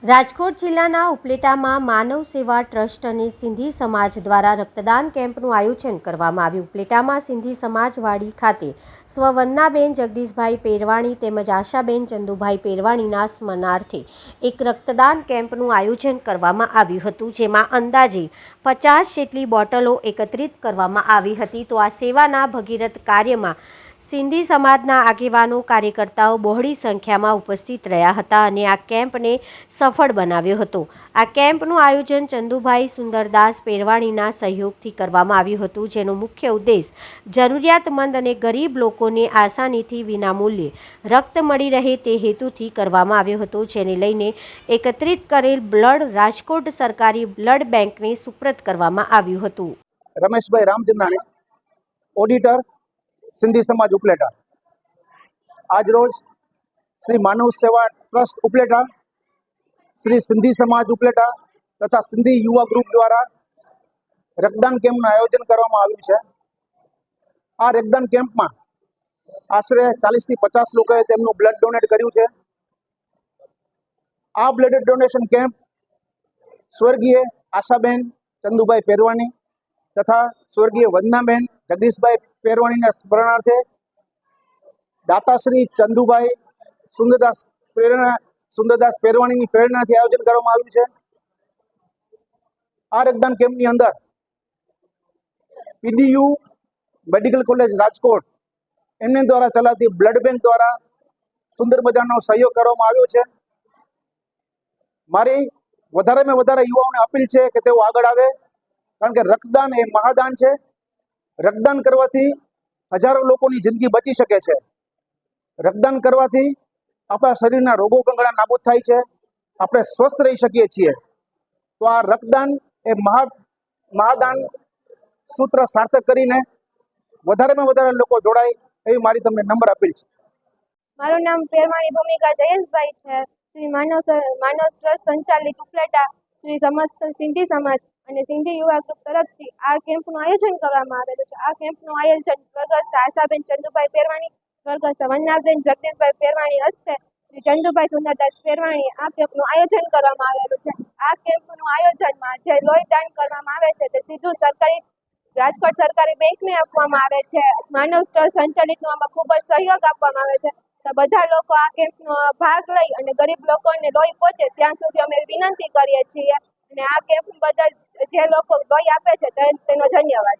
રાજકોટ જિલ્લાના ઉપલેટામાં માનવ સેવા ટ્રસ્ટ અને સિંધી સમાજ દ્વારા રક્તદાન કેમ્પનું આયોજન કરવામાં આવ્યું। ઉપલેટામાં સિંધી સમાજવાડી ખાતે સ્વવંદનાબેન જગદીશભાઈ પેરવાણી તેમજ આશાબેન ચંદુભાઈ પેરવાણીના સ્મરણાર્થે એક રક્તદાન કેમ્પનું આયોજન કરવામાં આવ્યું હતું, જેમાં અંદાજે 50 જેટલી બોટલો એકત્રિત કરવામાં આવી હતી। તો આ સેવાના ભગીરથ કાર્યમાં સિંધી સમાજના આગેવાનો કાર્યકર્તાઓ બહોળી સંખ્યામાં ઉપસ્થિત રહ્યા હતા અને આ કેમ્પને સફળ બનાવ્યો હતો। આ કેમ્પનું આયોજન ચંદુભાઈ સુંદરદાસ પેરવાણીના સહયોગથી કરવામાં આવ્યું હતું, જેનો મુખ્ય ઉદ્દેશ જરૂરિયાતમંદ અને ગરીબ લોકોને આસાનીથી વિનામૂલ્યે રક્ત મળી રહે તે હેતુથી કરવામાં આવ્યો હતો, જેને લઈને એકત્રિત કરેલ બ્લડ રાજકોટ સરકારી બ્લડ બેંકને સુપ્રત કરવામાં આવ્યું હતું। રમેશભાઈ રામચંદાણી, ઓડિટર, સિંધી સમાજ ઉપલેટા। આજ રોજ શ્રી માનવ સેવા ટ્રસ્ટ ઉપલેટા, શ્રી સિંધી સમાજ ઉપલેટા તથા સિંધી યુવા ગ્રુપ દ્વારા રક્તદાન કેમ્પનું આયોજન કરવામાં આવ્યું છે। આ રક્તદાન કેમ્પમાં આશરે 40 થી 50 લોકોએ તેમનું બ્લડ ડોનેટ કર્યું છે। આ બ્લડ ડોનેશન કેમ્પ સ્વર્ગીય આશાબેન ચંદુભાઈ પેરવાણી તથા સ્વર્ગીય વંદનાબેન જગદીશભાઈ પેરવાણીના સ્મરણાર્થે દાતાશ્રી ચંદુભાઈ સુંદરદાસ પેરવાણીની પ્રેરણાથી આયોજન કરવામાં આવ્યું છે। આ રક્તદાન કેમ્પની અંદર પીડીયુ મેડિકલ કોલેજ રાજકોટ એમને દ્વારા ચલાવતી બ્લડ બેંક દ્વારા સુંદર મજાનો સહયોગ કરવામાં આવ્યો છે। મારી વધારેમાં વધારે યુવાઓને અપીલ છે કે તેઓ આગળ આવે, કારણ કે રક્તદાન એ મહાદાન છે। રક્તદાન કરવાથી હજારો લોકોની જિંદગી બચી શકે છે। રક્તદાન કરવાથી આપણા શરીરના રોગો કંગળા નાબૂદ થાય છે, આપણે સ્વસ્થ રહી શકીએ છીએ। તો આ રક્તદાન એ મહાદાન સૂત્ર સાર્થક કરીને વધારેમાં વધારે લોકો જોડાય એવી મારી તમને નમ્ર અપીલ છે। મારું નામ પેરવાણી ભૂમિકા જયેશભાઈ છે। શ્રી માનવ ટ્રસ્ટ સંચાલિત ઉપલેટા, શ્રી સમસ્ત સિંધી સમાજ અને સિંધી યુવા ગ્રુપ તરફથી આ કેમ્પનું આયોજન કરવામાં આવેલું છે। આ કેમ્પનું આયોજન સ્વર્ગસ્થ આશાબેન ચંદુભાઈ પેરવાણી, સ્વર્ગસ્થ વંદનાબેન જગદીશભાઈ પેરવાણી હસ્તે શ્રી ચંદુભાઈ સુંદરદાસ પેરવાણી આ કેમ્પનું આયોજન કરવામાં આવેલું છે। આ કેમ્પનું આયોજનમાં જે લોહી દાન કરવામાં આવે છે તે સીધું રાજકોટ સરકારી બેંકને આપવામાં આવે છે। માનવ ટ્રસ્ટ સંચાલિતનો આમાં ખૂબ જ સહયોગ આપવામાં આવે છે। તો બધા લોકો આ કેમ્પનો ભાગ લઈ અને ગરીબ લોકોને લોહી પહોંચે ત્યાં સુધી અમે વિનંતી કરીએ છીએ, અને આ કેમ્પ બદલ જે લોકો લોહી આપે છે તેનો ધન્યવાદ।